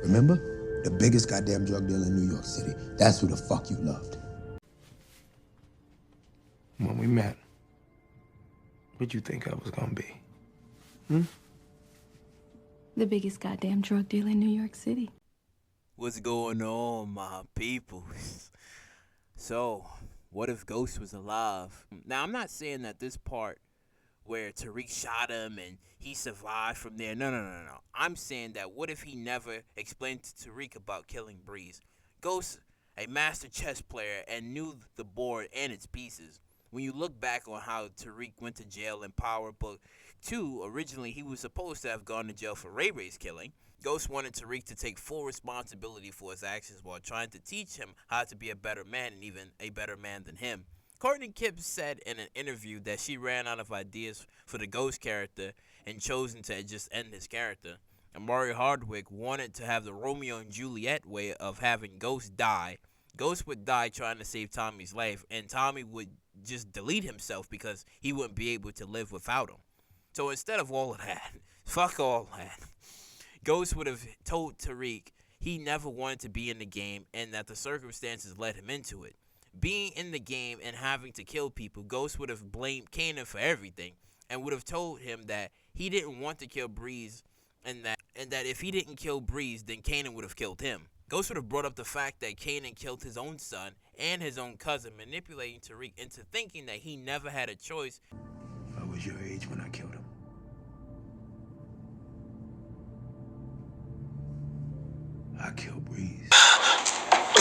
Remember? The biggest goddamn drug dealer in New York City. That's who the fuck you loved. When we met, what'd you think I was gonna be? The biggest goddamn drug dealer in New York City. What's going on, my people? So, what if Ghost was alive? Now, I'm not saying that this part where Tariq shot him and he survived from there. No. I'm saying that what if he never explained to Tariq about killing Breeze? Ghost, a master chess player, and knew the board and its pieces. When you look back on how Tariq went to jail in Power Book 2, originally he was supposed to have gone to jail for Ray Ray's killing. Ghost wanted Tariq to take full responsibility for his actions while trying to teach him how to be a better man and even a better man than him. Courtney Kip said in an interview that she ran out of ideas for the Ghost character and chosen to just end his character. And Maury Hardwick wanted to have the Romeo and Juliet way of having Ghost die. Ghost would die trying to save Tommy's life, and Tommy would just delete himself because he wouldn't be able to live without him. So instead of all of that, fuck all that, Ghost would have told Tariq he never wanted to be in the game and that the circumstances led him into it. Being in the game and having to kill people, Ghost would have blamed Kanan for everything and would have told him that he didn't want to kill Breeze and that if he didn't kill Breeze, then Kanan would have killed him. Ghost would have brought up the fact that Kanan killed his own son and his own cousin, manipulating Tariq into thinking that he never had a choice. I was your age when I killed him. I killed Breeze.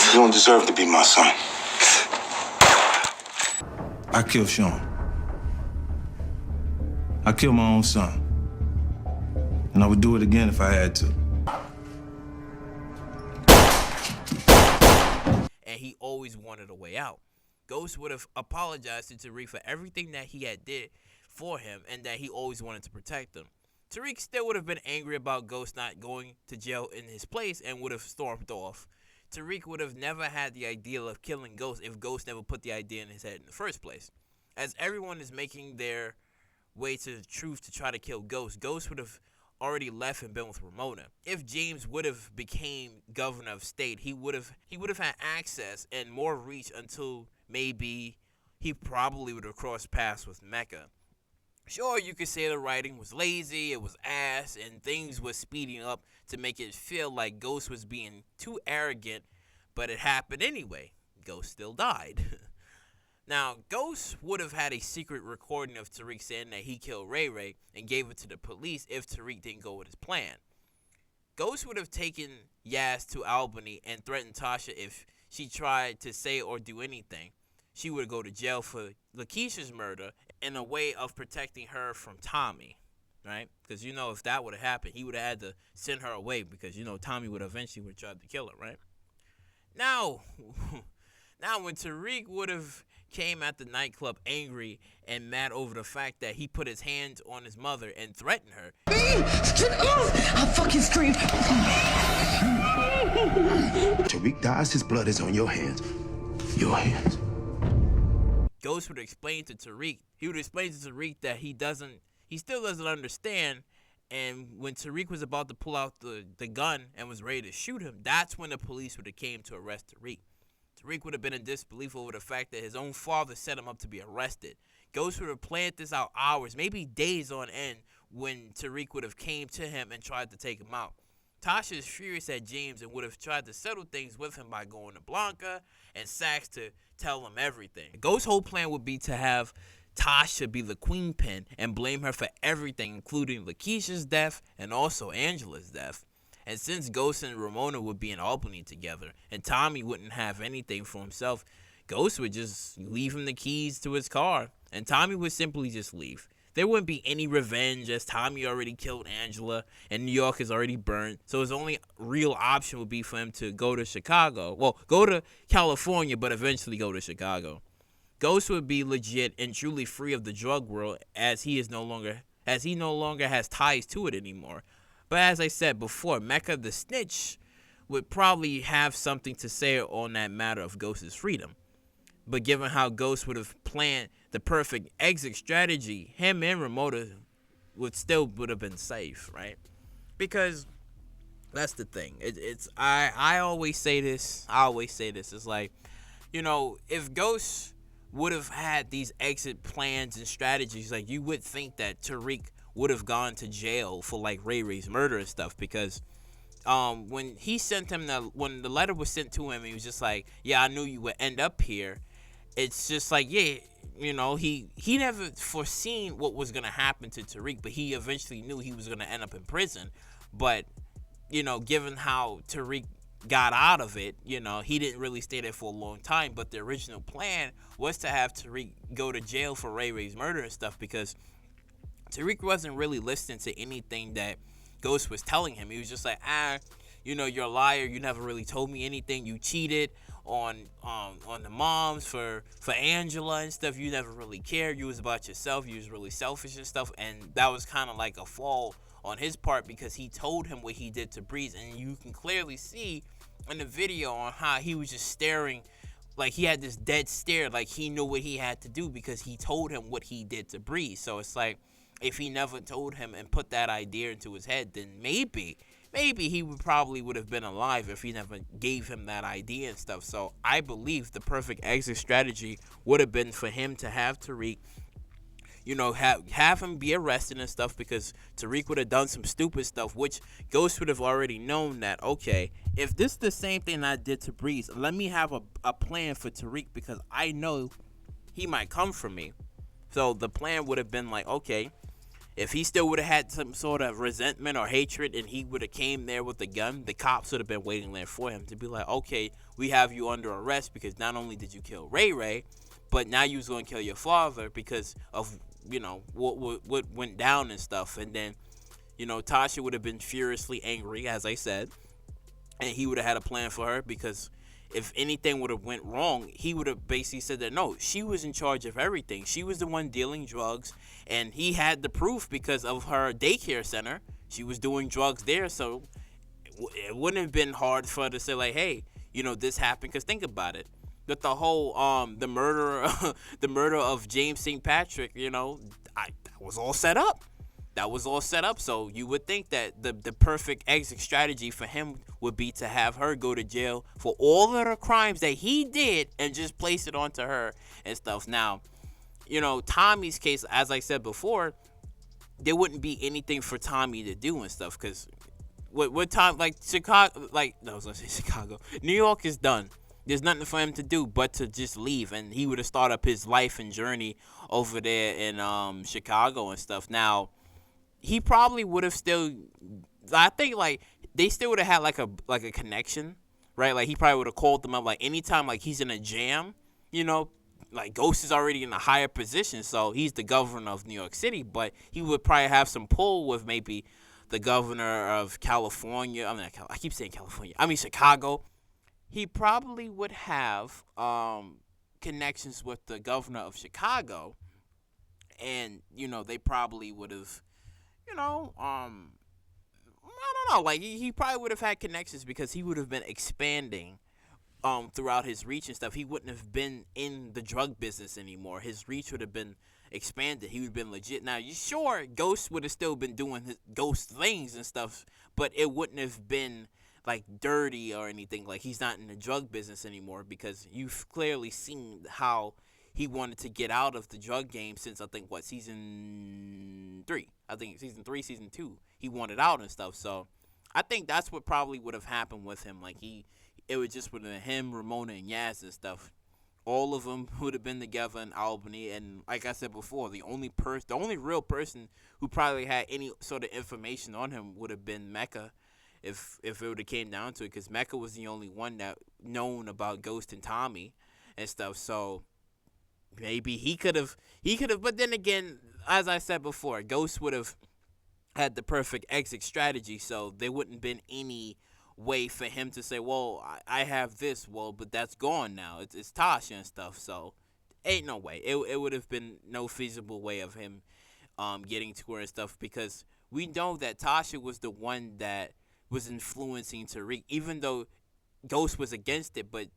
You don't deserve to be my son. I killed Sean. I killed my own son. And I would do it again if I had to. And he always wanted a way out. Ghost would have apologized to Tariq for everything that he had did for him and that he always wanted to protect him. Tariq still would have been angry about Ghost not going to jail in his place and would have stormed off. Tariq would have never had the idea of killing Ghost if Ghost never put the idea in his head in the first place. As everyone is making their way to the truth to try to kill Ghost, Ghost would have already left and been with Ramona. If James would have became governor of state, he would have had access and more reach until maybe he probably would have crossed paths with Mecca. Sure, you could say the writing was lazy, it was ass, and things were speeding up to make it feel like Ghost was being too arrogant, but it happened anyway. Ghost still died. Now, Ghost would have had a secret recording of Tariq saying that he killed Ray Ray and gave it to the police if Tariq didn't go with his plan. Ghost would have taken Yaz to Albany and threatened Tasha if she tried to say or do anything. She would go to jail for Lakeisha's murder in a way of protecting her from Tommy, right? Because, if that would have happened, he would have had to send her away because, Tommy would eventually have tried to kill her, right? Now when Tariq would have came at the nightclub angry and mad over the fact that he put his hands on his mother and threatened her. I'll fucking scream. Tariq dies, his blood is on your hands. Your hands. Ghost would explain to Tariq, that he still doesn't understand, and when Tariq was about to pull out the gun and was ready to shoot him, that's when the police would have came to arrest Tariq. Tariq would have been in disbelief over the fact that his own father set him up to be arrested. Ghost would have planned this out hours, maybe days on end, when Tariq would have came to him and tried to take him out. Tasha is furious at James and would have tried to settle things with him by going to Blanca and Saxe to tell him everything. Ghost's whole plan would be to have Tasha be the queen pin and blame her for everything, including Lakeisha's death and also Angela's death. And since Ghost and Ramona would be in Albany together and Tommy wouldn't have anything for himself, Ghost would just leave him the keys to his car and Tommy would simply just leave. There wouldn't be any revenge as Tommy already killed Angela and New York is already burned. So his only real option would be for him to go to Chicago. Well, go to California, but eventually go to Chicago. Ghost would be legit and truly free of the drug world as he no longer has ties to it anymore. But as I said before, Mecca the snitch would probably have something to say on that matter of Ghost's freedom. But given how Ghost would have planned the perfect exit strategy, him and Ramona would have been safe, right? Because That's the thing. I always say this. I always say this. It's like, if Ghost would have had these exit plans and strategies, like, you would think that Tariq would have gone to jail for like Ray Ray's murder and stuff, because when he sent him when the letter was sent to him, he was just like, yeah, I knew you would end up here. It's just like, yeah, he never foreseen what was gonna happen to Tariq, but he eventually knew he was gonna end up in prison. But given how Tariq got out of it, he didn't really stay there for a long time. But the original plan was to have Tariq go to jail for Ray Ray's murder and stuff, because Tariq wasn't really listening to anything that Ghost was telling him. He was just like, you're a liar. You never really told me anything. You cheated on the moms for Angela and stuff. You never really cared. You was about yourself. You was really selfish and stuff. And that was kind of like a fall on his part, because he told him what he did to Breeze, and you can clearly see in the video on how he was just staring, like he had this dead stare, like he knew what he had to do because he told him what he did to Breeze. So it's like, if he never told him and put that idea into his head, then maybe he would have been alive if he never gave him that idea and stuff. So I believe the perfect exit strategy would have been for him to have Tariq, have him be arrested and stuff, because Tariq would have done some stupid stuff, which Ghost would have already known that, okay, if this is the same thing I did to Breeze, let me have a plan for Tariq, because I know he might come for me. So the plan would have been like, okay, if he still would have had some sort of resentment or hatred and he would have came there with a gun, the cops would have been waiting there for him to be like, okay, we have you under arrest because not only did you kill Ray Ray, but now you was going to kill your father because of, what went down and stuff. And then, Tasha would have been furiously angry, as I said, and he would have had a plan for her, because if anything would have went wrong, he would have basically said that, no, she was in charge of everything. She was the one dealing drugs, and he had the proof because of her daycare center. She was doing drugs there, so it wouldn't have been hard for her to say, like, hey, this happened. Because think about it. With the whole the murder of James St. Patrick, that was all set up. That was all set up. So you would think that the perfect exit strategy for him would be to have her go to jail for all of the crimes that he did and just place it onto her and stuff. Now, Tommy's case, as I said before, there wouldn't be anything for Tommy to do and stuff, because what time, like Chicago, like, no, I was gonna say Chicago, New York is done. There's nothing for him to do but to just leave, and he would have started up his life and journey over there in Chicago and stuff. Now, he probably would have still, I think, like, they still would have had like a connection, right? Like, he probably would have called them up, like, anytime, like, he's in a jam, like, Ghost is already in a higher position, so he's the governor of New York City, but he would probably have some pull with maybe the governor of California. I keep saying California. I mean Chicago. He probably would have connections with the governor of Chicago, and they probably would have, I don't know, like he probably would have had connections because he would have been expanding throughout his reach and stuff. He wouldn't have been in the drug business anymore. His reach would have been expanded. He would have been legit. Now, you sure Ghost would have still been doing his ghost things and stuff, but it wouldn't have been like dirty or anything. Like, he's not in the drug business anymore, because you've clearly seen how he wanted to get out of the drug game since, I think, season 3. I think season 3, season 2. He wanted out and stuff. So I think that's what probably would have happened with him. Like, it would just would have been him, Ramona, and Yaz and stuff. All of them would have been together in Albany, and like I said before, the only real person who probably had any sort of information on him would have been Mecca, if it would have came down to it, because Mecca was the only one that known about Ghost and Tommy and stuff. So maybe he could have, but then again, as I said before, Ghost would have had the perfect exit strategy, so there wouldn't have been any way for him to say, well, I have this, well, but that's gone now. It's Tasha and stuff, so ain't no way. It would have been no feasible way of him getting to her and stuff, because we know that Tasha was the one that was influencing Tariq, even though Ghost was against it, but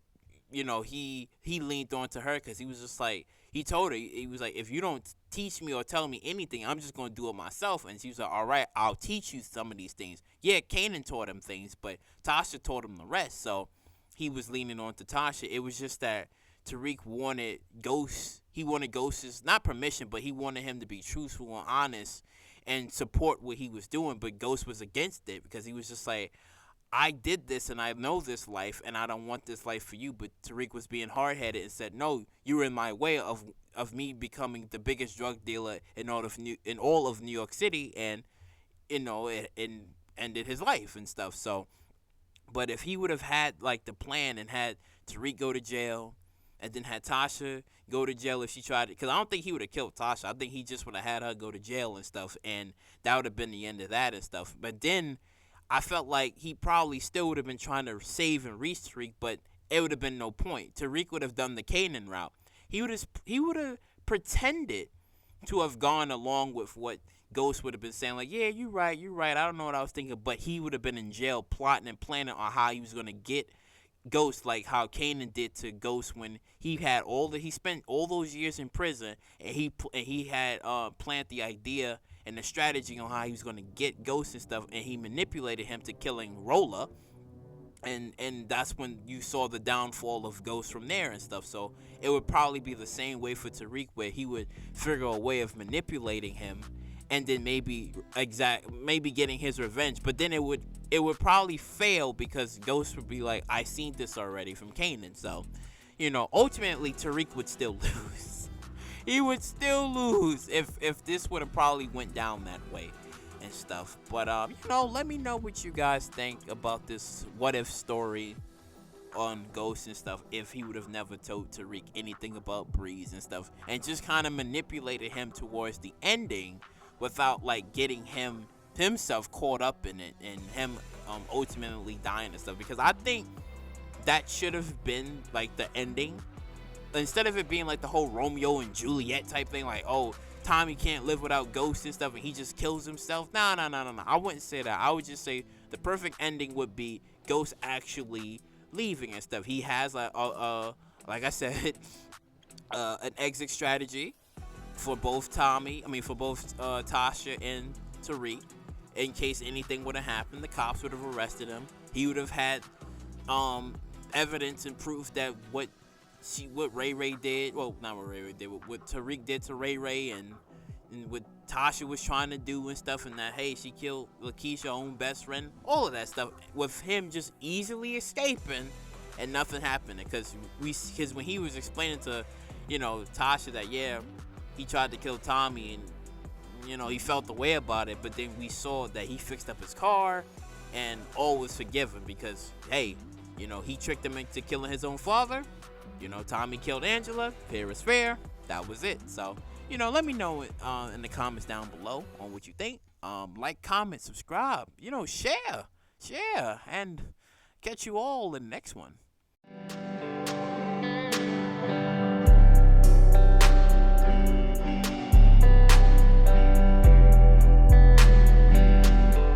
he leaned on to her because he was just like, he told her, he was like, if you don't teach me or tell me anything, I'm just gonna do it myself. And she was like, all right, I'll teach you some of these things. Yeah, Kanan taught him things, but Tasha taught him the rest. So he was leaning on to Tasha. It was just that Tariq wanted Ghost. He wanted Ghost's not permission, but he wanted him to be truthful and honest and support what he was doing. But Ghost was against it because he was just like, I did this and I know this life and I don't want this life for you. But Tariq was being hard headed and said, no, you were in my way of me becoming the biggest drug dealer in all of New York City, and and ended his life and stuff. So, but if he would have had like the plan and had Tariq go to jail, and then had Tasha go to jail if she tried it, because I don't think he would have killed Tasha. I think he just would have had her go to jail and stuff, and that would have been the end of that and stuff. But then I felt like he probably still would have been trying to save and reach Tariq, but it would have been no point. Tariq would have done the Kanan route. He would have pretended to have gone along with what Ghost would have been saying, like, yeah, you're right. I don't know what I was thinking, but he would have been in jail plotting and planning on how he was going to get Ghost, like how Kanan did to Ghost when he spent all those years in prison, and he had planned the idea and the strategy on how he was going to get Ghost and stuff, and he manipulated him to killing Rolla, and that's when you saw the downfall of Ghost from there and stuff. So it would probably be the same way for Tariq, where he would figure a way of manipulating him, and then maybe getting his revenge. But then it would probably fail because Ghost would be like, I seen this already from Kanan. So, ultimately Tariq would still lose. He would still lose if this would have probably went down that way and stuff. But let me know what you guys think about this what if story on Ghost and stuff, if he would have never told Tariq anything about Breeze and stuff, and just kind of manipulated him towards the ending without like getting himself caught up in it, and him ultimately dying and stuff. Because I think that should have been like the ending, instead of it being like the whole Romeo and Juliet type thing, like, oh, Tommy can't live without Ghost and stuff and he just kills himself. No. I wouldn't say that. I would just say the perfect ending would be Ghost actually leaving and stuff. He has like I said, an exit strategy for both Tasha and Tariq. In case anything would have happened, the cops would have arrested him. He would have had evidence and proof that what Ray Ray did, well, not what Ray Ray did, what Tariq did to Ray Ray, and what Tasha was trying to do and stuff, and that, hey, she killed Lakeisha's own best friend, all of that stuff, with him just easily escaping and nothing happening. Because when he was explaining to Tasha that, yeah, he tried to kill Tommy, and he felt the way about it, but then we saw that he fixed up his car and all was forgiven because, hey, he tricked him into killing his own father. Tommy killed Angela. Fair is fair. That was it. So, let me know in the comments down below on what you think. Like, comment, subscribe, share, and catch you all in the next one.